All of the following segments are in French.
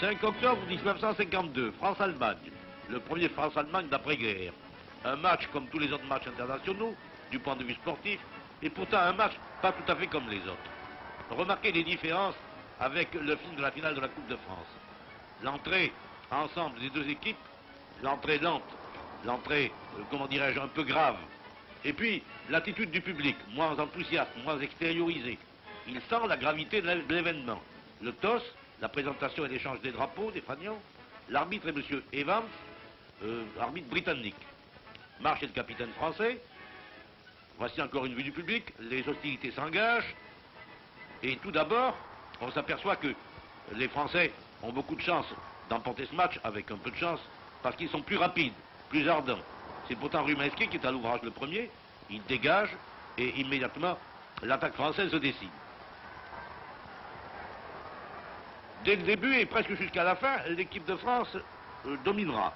5 octobre 1952, France-Allemagne. Le premier France-Allemagne d'après-guerre. Un match comme tous les autres matchs internationaux, du point de vue sportif, et pourtant un match pas tout à fait comme les autres. Remarquez les différences avec le film de la finale de la Coupe de France. L'entrée ensemble des deux équipes, l'entrée lente, l'entrée, comment dirais-je, un peu grave. Et puis, l'attitude du public, moins enthousiaste, moins extériorisée. Il sent la gravité de l'événement. Le toss, la présentation et l'échange des drapeaux, des fanions. L'arbitre est M. Evans, arbitre britannique. Marche est le capitaine français. Voici encore une vue du public. Les hostilités s'engagent. Et tout d'abord, on s'aperçoit que les Français ont beaucoup de chance d'emporter ce match, avec un peu de chance, parce qu'ils sont plus rapides, plus ardents. C'est pourtant Ruminski qui est à l'ouvrage le premier. Il dégage et immédiatement, l'attaque française se décide. Dès le début et presque jusqu'à la fin, l'équipe de France dominera.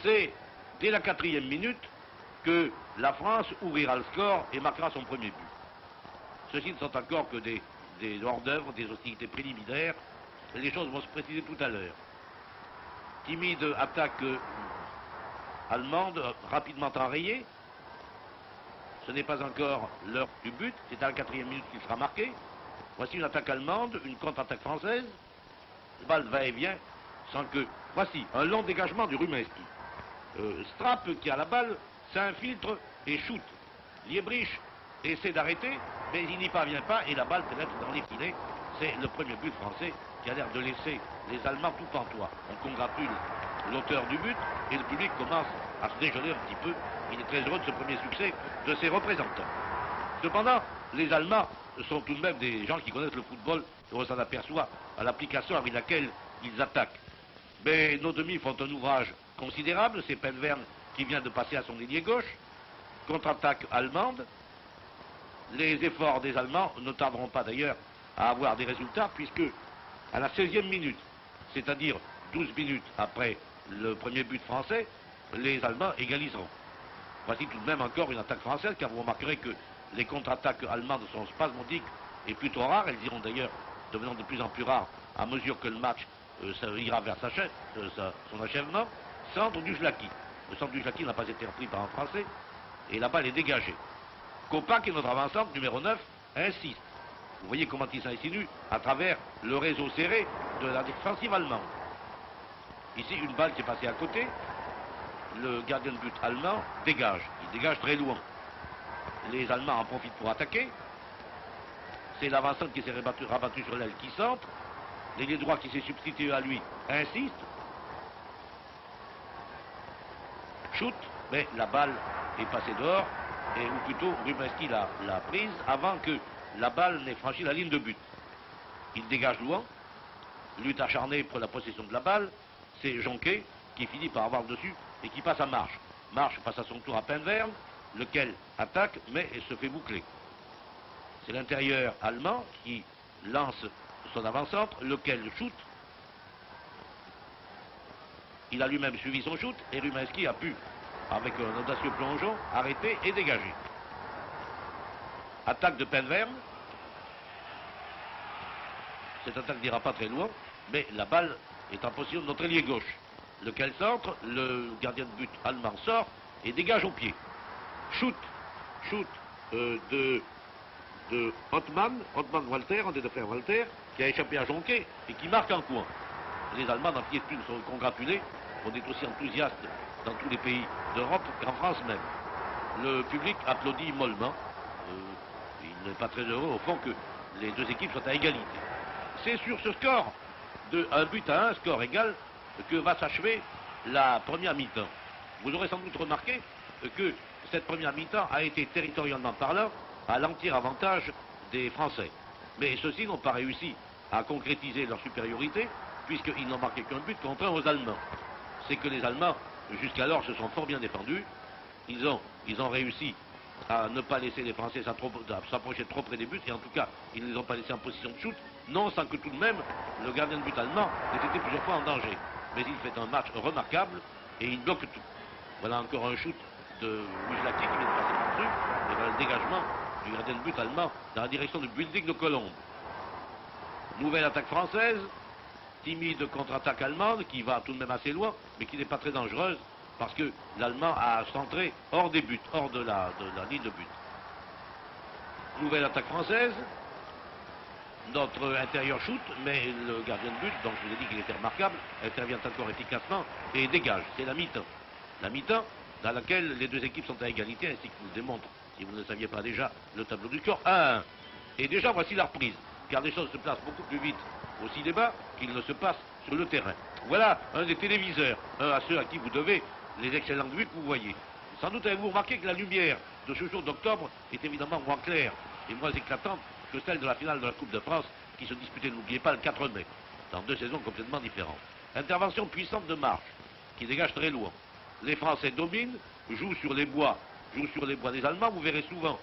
C'est dès la 4e minute que la France ouvrira le score et marquera son premier but. Ceci ne sont encore que des hors-d'œuvre, des hostilités préliminaires. Les choses vont se préciser tout à l'heure. Timide attaque allemande, rapidement enrayée. Ce n'est pas encore l'heure du but, c'est à la 4e minute qu'il sera marqué. Voici une attaque allemande, une contre-attaque française. Balle va-et-vient, sans que... Voici un long dégagement du Ruminski. Strapp, qui a la balle, s'infiltre et shoot. Liebrich essaie d'arrêter, mais il n'y parvient pas et la balle pénètre dans les filets. C'est le premier but français qui a l'air de laisser les Allemands tout pantois. On congratule l'auteur du but et le public commence à se dégeler un petit peu. Il est très heureux de ce premier succès de ses représentants. Cependant, les Allemands sont tout de même des gens qui connaissent le football et on s'en aperçoit à l'application avec laquelle ils attaquent. Mais nos demi font un ouvrage considérable. C'est Penvern qui vient de passer à son ailier gauche. Contre-attaque allemande. Les efforts des Allemands ne tarderont pas d'ailleurs à avoir des résultats puisque à la 16e minute, c'est-à-dire 12 minutes après le premier but français, les Allemands égaliseront. Voici tout de même encore une attaque française, car vous remarquerez que les contre-attaques allemandes sont spasmodiques et plutôt rares. Elles iront d'ailleurs devenant de plus en plus rares à mesure que le match ira vers son achèvement. Centre du Schlacki. Le centre du Schlacki n'a pas été repris par un Français et la balle est dégagée. Kopak, qui est notre avant-centre, numéro 9, insiste. Vous voyez comment il s'insinue à travers le réseau serré de la défensive allemande. Ici, une balle qui est passée à côté. Le gardien de but allemand dégage. Il dégage très loin. Les Allemands en profitent pour attaquer. C'est l'avant-centre qui s'est rabattu sur l'aile qui centre. L'ailier droit qui s'est substitué à lui insiste. Shoot, mais la balle est passée dehors, ou plutôt Ruminski l'a prise avant que la balle n'ait franchi la ligne de but. Il dégage loin, lutte acharnée pour la possession de la balle. C'est Jonquet qui finit par avoir le dessus et qui passe à Marche. Marche passe à son tour à Penvern, lequel attaque mais se fait boucler. C'est l'intérieur allemand qui lance son avant-centre, lequel shoot. Il a lui-même suivi son shoot et Ruminski a pu, avec un audacieux plongeon, arrêter et dégager. Attaque de Penvern. Cette attaque n'ira pas très loin, mais la balle est en position de notre ailier gauche. Lequel centre, le gardien de but allemand sort et dégage au pied. Shoot de Ottmann Walter, un des deux frères Walter, qui a échappé à Jonquet et qui marque un coin. Les Allemands n'en finissent plus de se congratuler. On est aussi enthousiaste dans tous les pays d'Europe qu'en France même. Le public applaudit mollement. Il n'est pas très heureux au fond que les deux équipes soient à égalité. C'est sur ce score de 1-1, score égal, que va s'achever la première mi-temps. Vous aurez sans doute remarqué que cette première mi-temps a été territorialement parlant à l'entier avantage des Français. Mais ceux-ci n'ont pas réussi à concrétiser leur supériorité puisqu'ils n'ont marqué qu'un but contre un aux Allemands. C'est que les Allemands, jusqu'alors, se sont fort bien défendus. Ils ont réussi à ne pas laisser les Français s'approcher trop près des buts, et en tout cas, ils ne les ont pas laissés en position de shoot, non sans que tout de même, le gardien de but allemand ait été plusieurs fois en danger. Mais il fait un match remarquable, et il bloque tout. Voilà encore un shoot de Wisłaki qui vient de passer par-dessus, et voilà le dégagement du gardien de but allemand dans la direction du building de Colombes. Nouvelle attaque française, timide contre-attaque allemande qui va tout de même assez loin, mais qui n'est pas très dangereuse, parce que l'Allemand a centré hors des buts, hors de la ligne de but. Nouvelle attaque française. Notre intérieur shoot, mais le gardien de but, donc je vous ai dit qu'il était remarquable, intervient encore efficacement et dégage. C'est la mi-temps. La mi-temps dans laquelle les deux équipes sont à égalité, ainsi que vous le démontre, si vous ne le saviez pas déjà, le tableau du score 1-1. Et déjà, voici la reprise, car les choses se placent beaucoup plus vite au cinéma qu'il ne se passe sur le terrain. Voilà un des téléviseurs, un à ceux à qui vous devez les excellentes vues que vous voyez. Sans doute avez-vous remarqué que la lumière de ce jour d'octobre est évidemment moins claire et moins éclatante que celle de la finale de la Coupe de France qui se disputait, n'oubliez pas, le 4 mai, dans deux saisons complètement différentes. Intervention puissante de Marche, qui dégage très loin. Les Français dominent, jouent sur les bois des Allemands. Vous verrez souvent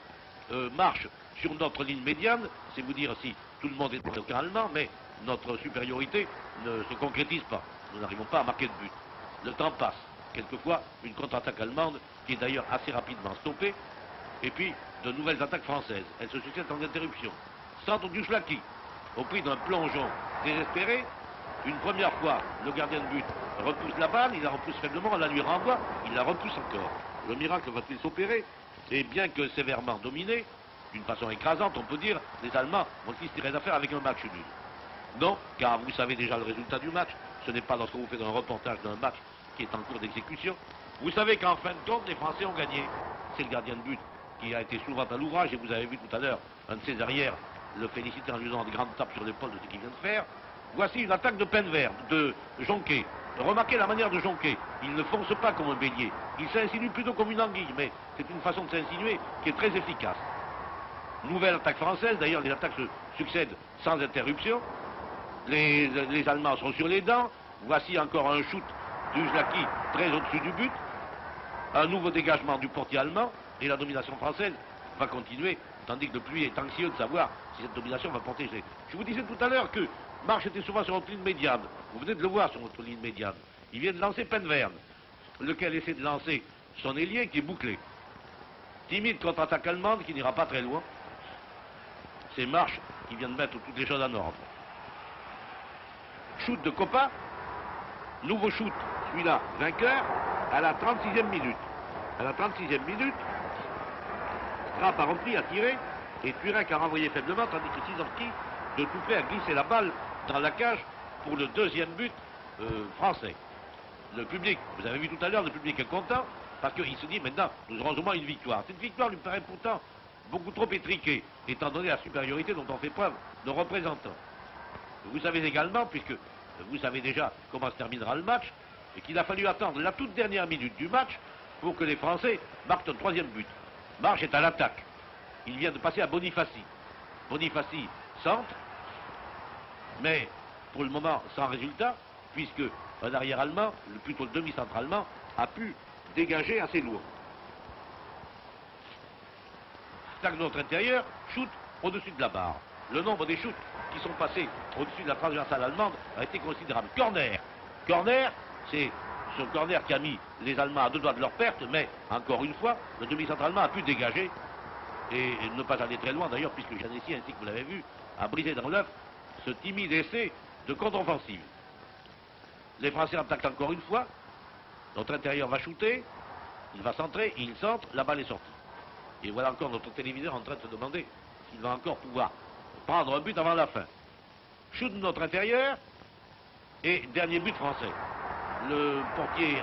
Marche sur notre ligne médiane, c'est vous dire si tout le monde est au camp allemand, mais notre supériorité ne se concrétise pas. Nous n'arrivons pas à marquer de but. Le temps passe. Quelquefois, une contre-attaque allemande, qui est d'ailleurs assez rapidement stoppée, et puis de nouvelles attaques françaises. Elles se succèdent en interruption. Centre du Schlacki, au prix d'un plongeon désespéré. Une première fois, le gardien de but repousse la balle, il la repousse faiblement, elle la lui renvoie, il la repousse encore. Le miracle va-t-il s'opérer? Et bien que sévèrement dominé, d'une façon écrasante, on peut dire, les Allemands vont-ils se tirer d'affaire avec un match nul? Non, car vous savez déjà le résultat du match. Ce n'est pas lorsque vous faites un reportage d'un match qui est en cours d'exécution. Vous savez qu'en fin de compte, les Français ont gagné. C'est le gardien de but qui a été souvent à l'ouvrage, et vous avez vu tout à l'heure un de ses arrières le féliciter en lui donnant des grandes tapes sur l'épaule de ce qu'il vient de faire. Voici une attaque de Penvert, de Jonquet. Remarquez la manière de Jonquet. Il ne fonce pas comme un bélier. Il s'insinue plutôt comme une anguille, mais c'est une façon de s'insinuer qui est très efficace. Nouvelle attaque française, d'ailleurs les attaques se succèdent sans interruption. Les Allemands sont sur les dents. Voici encore un shoot du Schlacki très au-dessus du but. Un nouveau dégagement du portier allemand, et la domination française va continuer, tandis que le pluie est anxieux de savoir si cette domination va protéger. Je vous disais tout à l'heure que Marche était souvent sur notre ligne médiane. Vous venez de le voir sur notre ligne médiane. Il vient de lancer Penvert, lequel essaie de lancer son ailier qui est bouclé. Timide contre-attaque allemande qui n'ira pas très loin. C'est Marche qui vient de mettre toutes les choses en ordre. Shoot de Coppa. Nouveau shoot, celui-là, vainqueur, à la 36e minute. À la 36e minute, Trapp a repris, a tiré, et Turek a renvoyé faiblement, tandis que Sizorski, de tout fait, a glissé la balle dans la cage pour le deuxième but français. Le public, vous avez vu tout à l'heure, le public est content, parce qu'il se dit maintenant, nous aurons au moins une victoire. Cette victoire lui paraît pourtant beaucoup trop étriquée, étant donné la supériorité dont ont fait preuve nos représentants. Vous savez également, puisque vous savez déjà comment se terminera le match, et qu'il a fallu attendre la toute dernière minute du match pour que les Français marquent un troisième but. Marche est à l'attaque. Il vient de passer à Bonifaci. Bonifaci centre, mais pour le moment sans résultat, puisque un arrière allemand, plutôt le demi-centre allemand, a pu dégager assez lourd. Attaque de notre intérieur, shoot au-dessus de la barre. Le nombre des shoots qui sont passés au-dessus de la transversale allemande a été considérable. Corner. Corner, c'est ce corner qui a mis les Allemands à deux doigts de leur perte, mais encore une fois, le demi-centre allemand a pu dégager et ne pas aller très loin d'ailleurs, puisque Janessy, ainsi que vous l'avez vu, a brisé dans l'œuf ce timide essai de contre-offensive. Les Français attaquent encore une fois. Notre intérieur va shooter, il va centrer, il centre, la balle est sortie. Et voilà encore notre téléviseur en train de se demander s'il va encore pouvoir prendre un but avant la fin. Shoot de notre intérieur et dernier but français. Le portier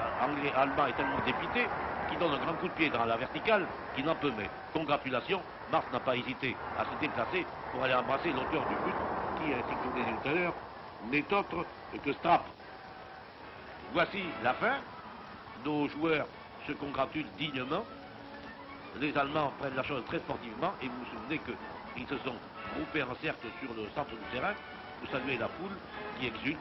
allemand est tellement dépité qu'il donne un grand coup de pied dans la verticale qui n'en peut mais. Congratulations, Marx n'a pas hésité à se déplacer pour aller embrasser l'auteur du but qui, ainsi que je vous l'ai dit tout à l'heure, n'est autre que Trapp. Voici la fin. Nos joueurs se congratulent dignement. Les Allemands prennent la chose très sportivement et vous vous souvenez qu'ils se sont groupés en cercle sur le centre du terrain pour saluer la foule qui exulte